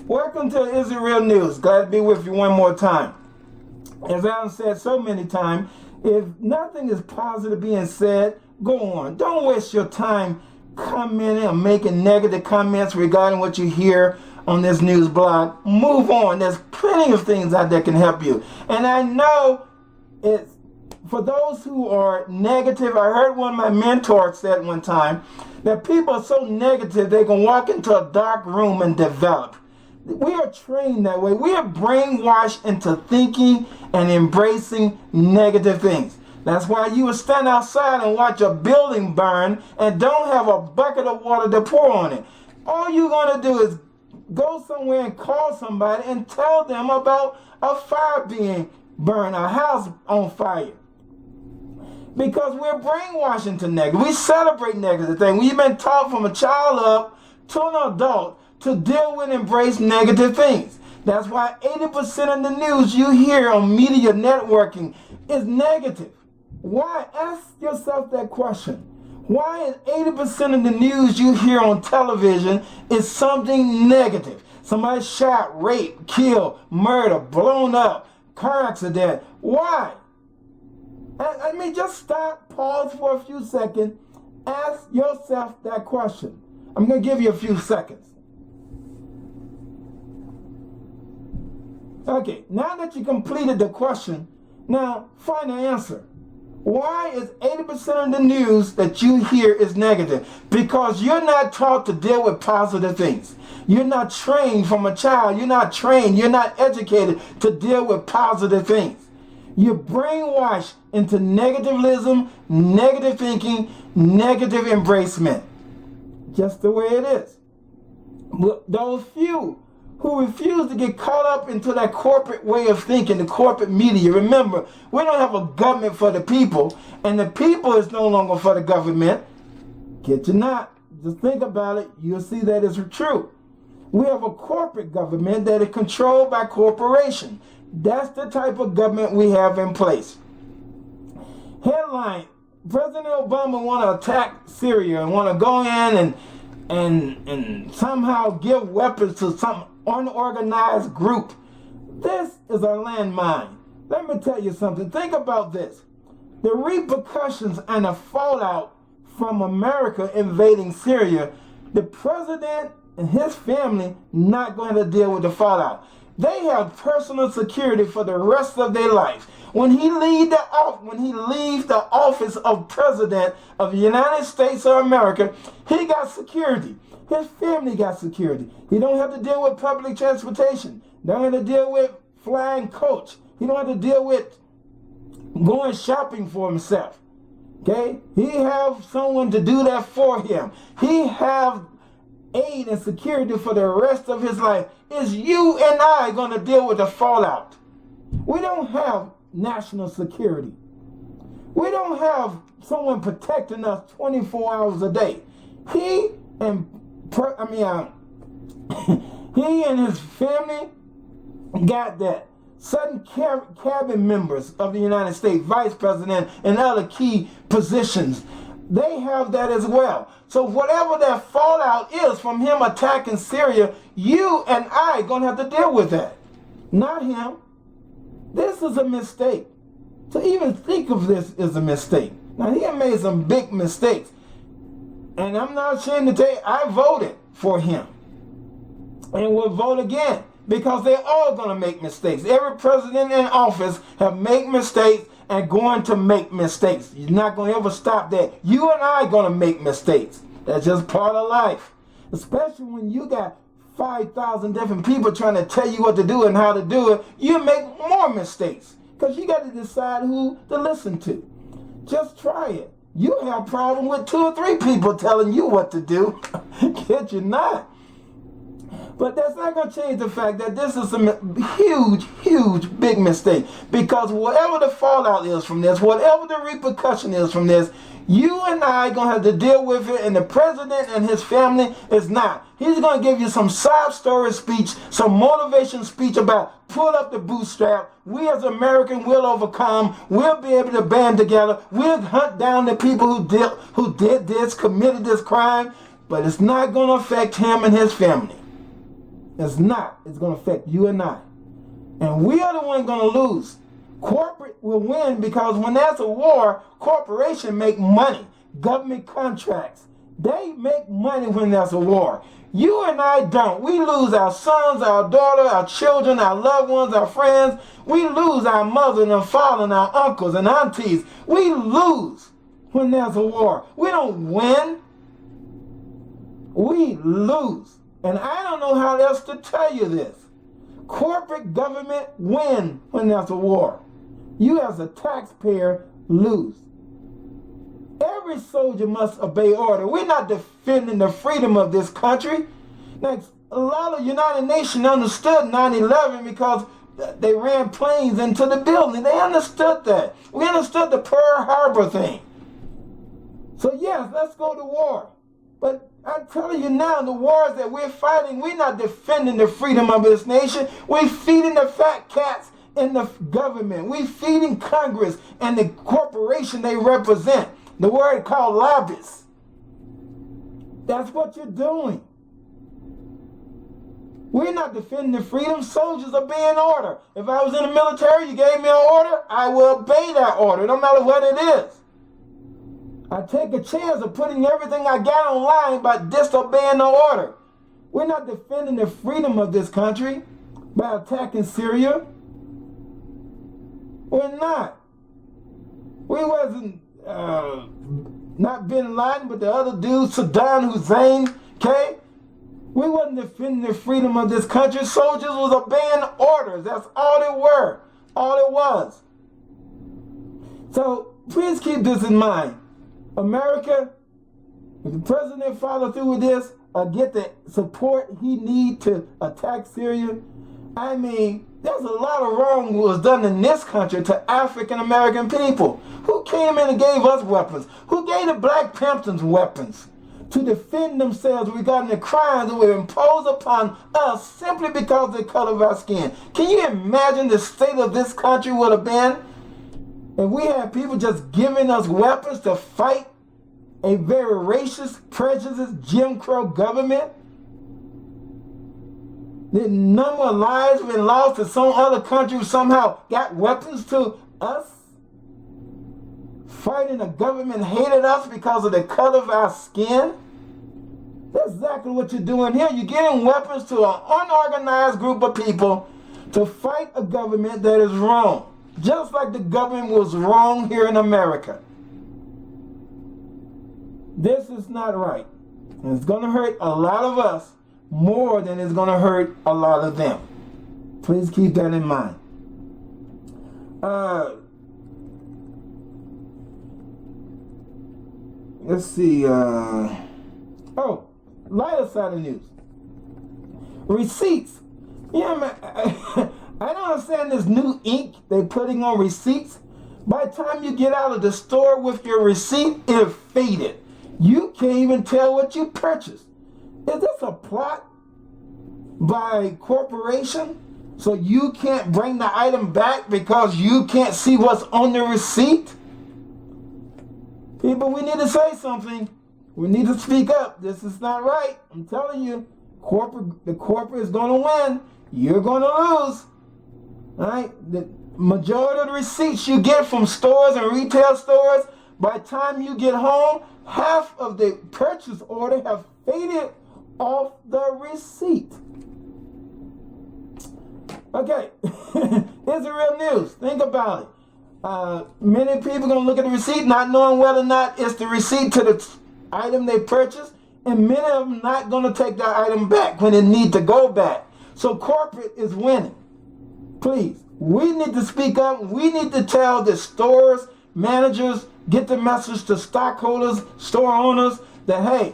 Welcome to Is It Real News. Glad to be with you one more time. As Alan said so many times, if nothing is positive being said, go on. Don't waste your time commenting or making negative comments regarding what you hear on this news blog. Move on. There's plenty of things out there can help you. And I know it's for those who are negative. I heard one of my mentors said one time that people are so negative they can walk into a dark room and develop. We are trained that way. We are brainwashed into thinking and embracing negative things. That's why you would stand outside and watch a building burn and don't have a bucket of water to pour on it. All you're going to do is go somewhere and call somebody and tell them about a fire being burned, a house on fire. Because we're brainwashed into negative. We celebrate negative things. We've been taught from a child up to an adult to deal with and embrace negative things. That's why 80% of the news you hear on media networking is negative. Why? Ask yourself that question. Why is 80% of the news you hear on television is something negative? Somebody shot, raped, killed, murder, blown up, car accident. Why? I mean, just stop, pause for a few seconds, ask yourself that question. I'm going to give you a few seconds. Okay, now that you completed the question, now find the answer. Why is 80% of the news that you hear is negative? Because you're not taught to deal with positive things. You're not trained from a child. You're not trained. You're not educated to deal with positive things. You're brainwashed into negativism, negative thinking, negative embracement. Just the way it is. But those few who refuse to get caught up into that corporate way of thinking, the corporate media. Remember, we don't have a government for the people, and the people is no longer for the government. Get you not. Just think about it. You'll see that it's true. We have a corporate government that is controlled by corporation. That's the type of government we have in place. Headline: President Obama want to attack Syria and want to go in and somehow give weapons to some unorganized group. This is a landmine. Let me tell you something. Think about this. The repercussions and the fallout from America invading Syria, the president and his family not going to deal with the fallout. They have personal security for the rest of their life. When he leaves the office of president of the United States of America, he got security. His family got security. He don't have to deal with public transportation. Don't have to deal with flying coach. He don't have to deal with going shopping for himself. Okay? He have someone to do that for him. He have aid and security for the rest of his life. Is you and I going to deal with the fallout? We don't have national security. We don't have someone protecting us 24 hours a day. He and his family got that. Certain cabinet members of the United States, vice president, and other key positions, they have that as well. So whatever that fallout is from him attacking Syria, you and I going to have to deal with that. Not him. This is a mistake. To even think of this is a mistake. Now, he had made some big mistakes. And I'm not ashamed to tell you, I voted for him. And will vote again. Because they're all going to make mistakes. Every president in office have made mistakes and going to make mistakes. You're not going to ever stop that. You and I are going to make mistakes. That's just part of life. Especially when you got 5,000 different people trying to tell you what to do and how to do it. You make more mistakes. Because you got to decide who to listen to. Just try it. You have a problem with 2 or 3 people telling you what to do. Kid you not. But that's not going to change the fact that this is a huge, huge, big mistake. Because whatever the fallout is from this, whatever the repercussion is from this, you and I are going to have to deal with it, and the president and his family is not. He's going to give you some sob story speech, some motivation speech about pull up the bootstrap. We as Americans will overcome. We'll be able to band together. We'll hunt down the people who did this, committed this crime. But it's not going to affect him and his family. It's not. It's going to affect you and I. And we are the ones going to lose. Corporate will win because when there's a war, corporations make money. Government contracts. They make money when there's a war. You and I don't. We lose our sons, our daughter, our children, our loved ones, our friends. We lose our mother and our father and our uncles and aunties. We lose when there's a war. We don't win. We lose. And I don't know how else to tell you this. Corporate government win when there's a war. You as a taxpayer lose. Every soldier must obey order. We're not defending the freedom of this country. Now, a lot of United Nations understood 9/11 because they ran planes into the building. They understood that. We understood the Pearl Harbor thing. So yes, let's go to war. But I'm telling you now, the wars that we're fighting, we're not defending the freedom of this nation. We're feeding the fat cats in the government. We're feeding Congress and the corporation they represent. The word called lobbyists. That's what you're doing. We're not defending the freedom. Soldiers obeying order. If I was in the military, you gave me an order, I will obey that order, no matter what it is. I take a chance of putting everything I got online by disobeying the order. We're not defending the freedom of this country by attacking Syria. We're not. We wasn't not Bin Laden, but the other dude, Saddam Hussein, okay? We wasn't defending the freedom of this country. Soldiers was obeying orders. That's all they were. All it was. So please keep this in mind. America, if the president follow through with this or get the support he need to attack Syria, I mean, there's a lot of wrong was done in this country to African American people. Who came in and gave us weapons? Who gave the Black Panthers weapons to defend themselves regarding the crimes that were imposed upon us simply because of the color of our skin? Can you imagine the state of this country would have been if we had people just giving us weapons to fight a very racist, prejudiced, Jim Crow government? The number of lives been lost to some other country who somehow got weapons to us? Fighting a government hated us because of the color of our skin? That's exactly what you're doing here. You're getting weapons to an unorganized group of people to fight a government that is wrong. Just like the government was wrong here in America. This is not right. And it's going to hurt a lot of us more than it's going to hurt a lot of them. Please keep that in mind. Let's see. Lighter side of news. Receipts. Yeah, man. I don't understand this new ink they're putting on receipts. By the time you get out of the store with your receipt, it's faded. You can't even tell what you purchased. Is this a plot by corporation so you can't bring the item back because you can't see what's on the receipt? People, we need to say something. We need to speak up. This is not right. I'm telling you, the corporate is going to win. You're going to lose. All right? The majority of the receipts you get from stores and retail stores, by the time you get home, half of the purchase order have faded off the receipt. Okay, here's the real news. Think about it. Many people going to look at the receipt not knowing whether or not it's the receipt to the item they purchased, and many of them not going to take that item back when it need to go back. So corporate is winning. Please, we need to speak up. We need to tell the stores, managers, get the message to stockholders, store owners that, hey,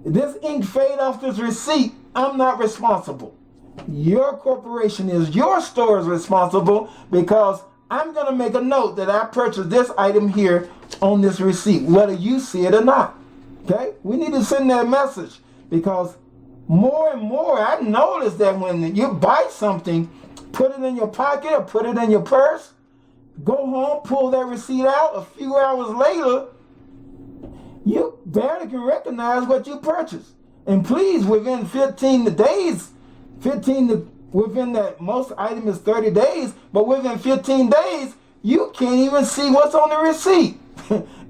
this ink fade off this receipt, I'm not responsible. Your corporation is, your store is responsible because I'm going to make a note that I purchased this item here on this receipt, whether you see it or not. Okay? We need to send that message because more and more I notice that when you buy something, put it in your pocket or put it in your purse, go home, pull that receipt out, a few hours later, you barely can recognize what you purchased. And please, within 15 days, within that most item is 30 days, but within 15 days, you can't even see what's on the receipt.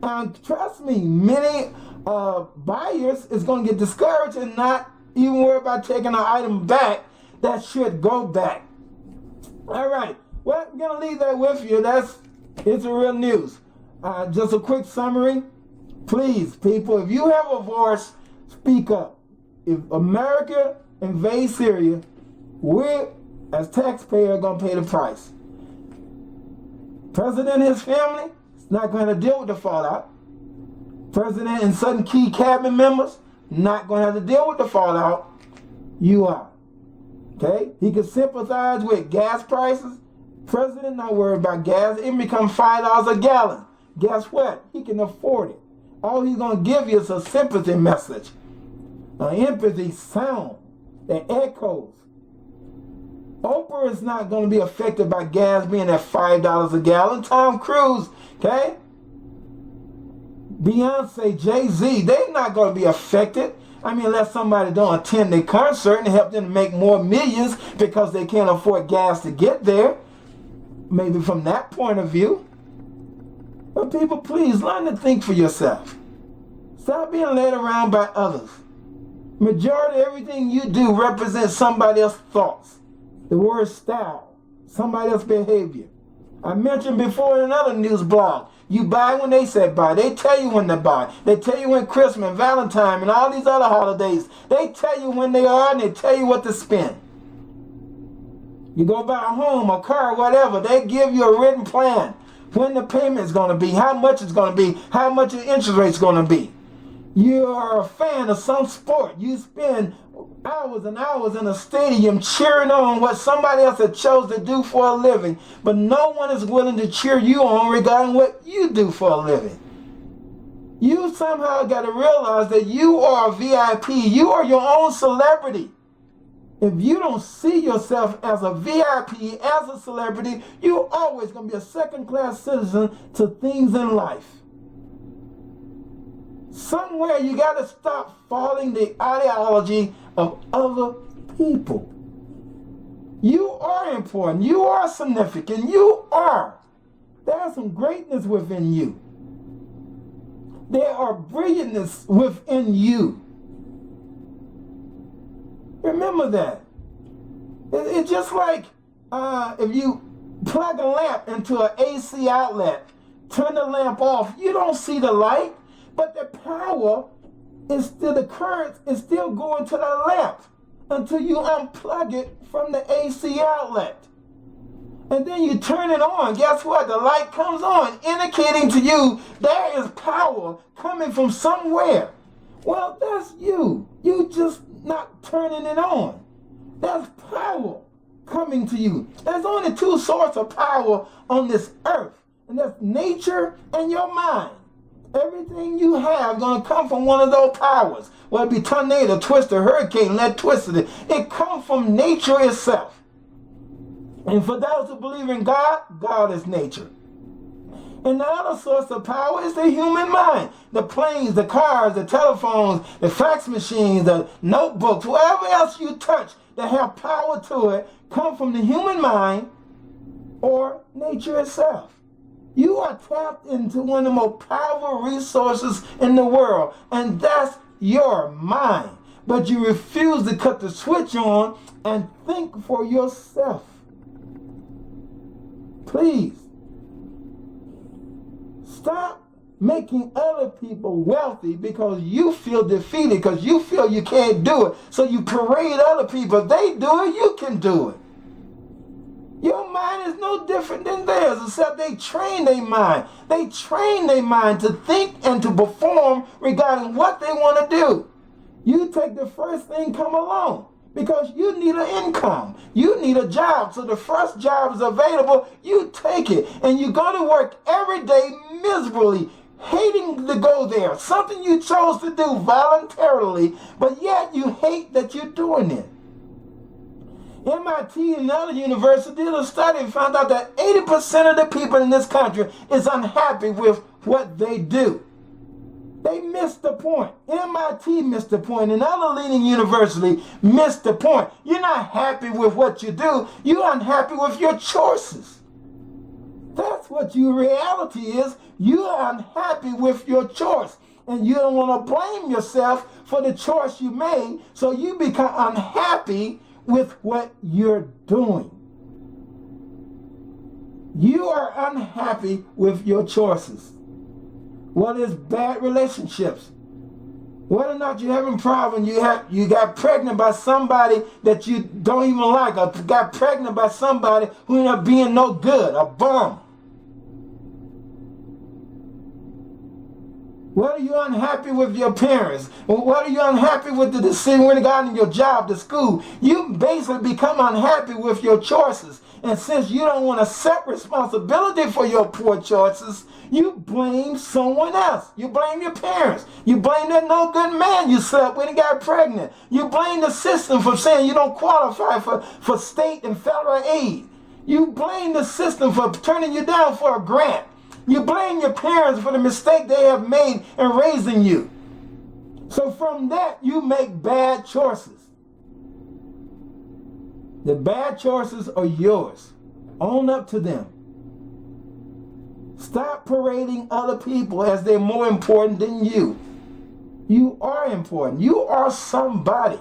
And trust me, many buyers is going to get discouraged and not even worry about taking an item back that should go back. All right, well, I'm going to leave that with you. It's a real news. Just a quick summary. Please, people, if you have a voice, speak up. If America invades Syria, we, as taxpayers, are going to pay the price. President and his family is not going to deal with the fallout. President and certain key cabinet members not going to have to deal with the fallout. You are. Okay? He can sympathize with gas prices. President not worried about gas. It become $5 a gallon. Guess what? He can afford it. All he's going to give you is a sympathy message, an empathy sound that echoes. Oprah is not going to be affected by gas being at $5 a gallon. Tom Cruise, okay? Beyonce, Jay-Z, they're not going to be affected. I mean, unless somebody don't attend their concert and help them to make more millions because they can't afford gas to get there. Maybe from that point of view. But people, please learn to think for yourself. Stop being led around by others. Majority of everything you do represents somebody else's thoughts. The word style, somebody else's behavior. I mentioned before in another news blog, you buy when they say buy. They tell you when to buy. They tell you when Christmas, Valentine, and all these other holidays. They tell you when they are and they tell you what to spend. You go buy a home, a car, whatever. They give you a written plan. When the payment is going to be, how much it's going to be, how much the interest rate is going to be. You are a fan of some sport. You spend hours and hours in a stadium cheering on what somebody else had chose to do for a living, but no one is willing to cheer you on regarding what you do for a living. You somehow got to realize that you are a VIP. You are your own celebrity. If you don't see yourself as a VIP, as a celebrity, you're always going to be a second-class citizen to things in life. Somewhere you got to stop following the ideology of other people. You are important. You are significant. You are. There's some greatness within you. There are brilliantness within you. Remember that. It's just like if you plug a lamp into an AC outlet, turn the lamp off, you don't see the light, but the power is still, the current is still going to the lamp until you unplug it from the AC outlet. And then you turn it on. Guess what? The light comes on, indicating to you there is power coming from somewhere. Well, that's you. You just not turning it on. There's power coming to you. There's only two sources of power on this earth, and that's nature and your mind. Everything you have going to come from one of those powers. Whether it be tornado, twister, hurricane, let twisted it. It comes from nature itself. And for those who believe in God, God is nature. And the other source of power is the human mind. The planes, the cars, the telephones, the fax machines, the notebooks, whatever else you touch that have power to it, come from the human mind or nature itself. You are tapped into one of the most powerful resources in the world, and that's your mind. But you refuse to cut the switch on and think for yourself. Please. Stop making other people wealthy because you feel defeated, because you feel you can't do it. So you parade other people. If they do it, you can do it. Your mind is no different than theirs, except they train their mind. They train their mind to think and to perform regarding what they want to do. You take the first thing come along because you need an income. You need a job. So the first job is available, you take it. And you go to work every day miserably, hating to go there. Something you chose to do voluntarily, but yet you hate that you're doing it. MIT and other universities did a study and found out that 80% of the people in this country is unhappy with what they do. They missed the point. MIT missed the point, and other leading universities missed the point. You're not happy with what you do. You're unhappy with your choices. That's what your reality is. You're unhappy with your choice, and you don't want to blame yourself for the choice you made, so you become unhappy with what you're doing. You are unhappy with your choices. What is bad relationships? Whether or not you're having problems, you got pregnant by somebody that you don't even like, or got pregnant by somebody who ended up being no good, a bum. Whether you're unhappy with your parents, or whether you're unhappy with the decision when you got in your job, the school, you basically become unhappy with your choices. And since you don't want to accept responsibility for your poor choices, you blame someone else. You blame your parents. You blame that no good man you slept with and got pregnant. You blame the system for saying you don't qualify for state and federal aid. You blame the system for turning you down for a grant. You blame your parents for the mistake they have made in raising you. So from that, you make bad choices. The bad choices are yours. Own up to them. Stop parading other people as they're more important than you. You are important. You are somebody.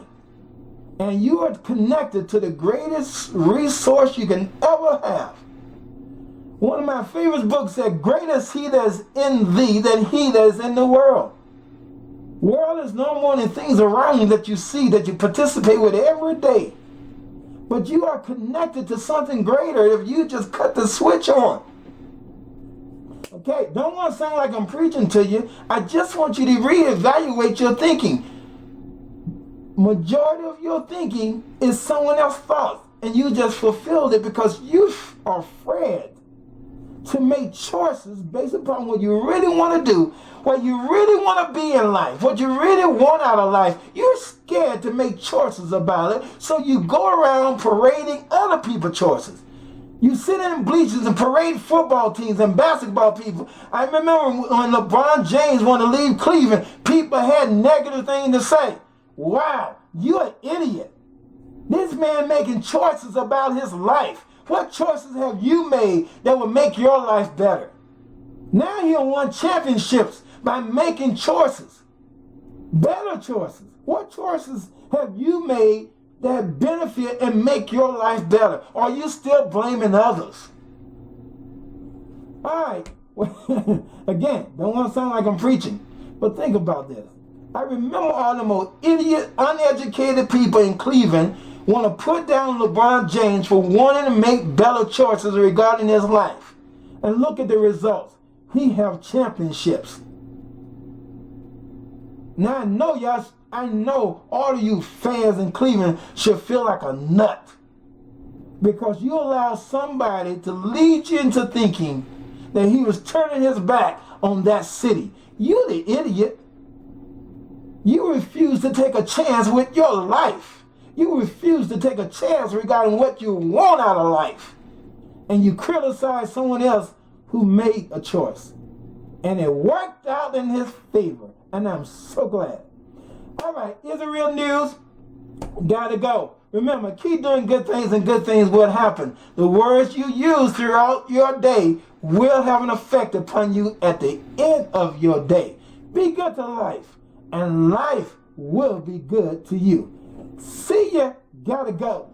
And you are connected to the greatest resource you can ever have. One of my favorite books said, greater is he that is in thee than he that is in the world. World is no more than things around you that you see, that you participate with every day. But you are connected to something greater if you just cut the switch on. Okay, don't want to sound like I'm preaching to you. I just want you to reevaluate your thinking. Majority of your thinking is someone else's thoughts, and you just fulfilled it because you are afraid to make choices based upon what you really want to do, what you really want to be in life, what you really want out of life. You're scared to make choices about it, so you go around parading other people's choices. You sit in bleachers and parade football teams and basketball people. I remember when LeBron James wanted to leave Cleveland, people had negative things to say. Wow, you're an idiot. This man making choices about his life. What choices have you made that will make your life better? Now he won championships by making choices. Better choices. What choices have you made that benefit and make your life better? Or are you still blaming others? All right. Again, don't want to sound like I'm preaching, but think about this. I remember all the most idiot, uneducated people in Cleveland want to put down LeBron James for wanting to make better choices regarding his life. And look at the results. He have championships. Now I know all of you fans in Cleveland should feel like a nut, because you allow somebody to lead you into thinking that he was turning his back on that city. You the idiot. You refuse to take a chance with your life. You refuse to take a chance regarding what you want out of life. And you criticize someone else who made a choice. And it worked out in his favor. And I'm so glad. All right, here's the real news. Gotta go. Remember, keep doing good things and good things will happen. The words you use throughout your day will have an effect upon you at the end of your day. Be good to life, and life will be good to you. See ya. Gotta go.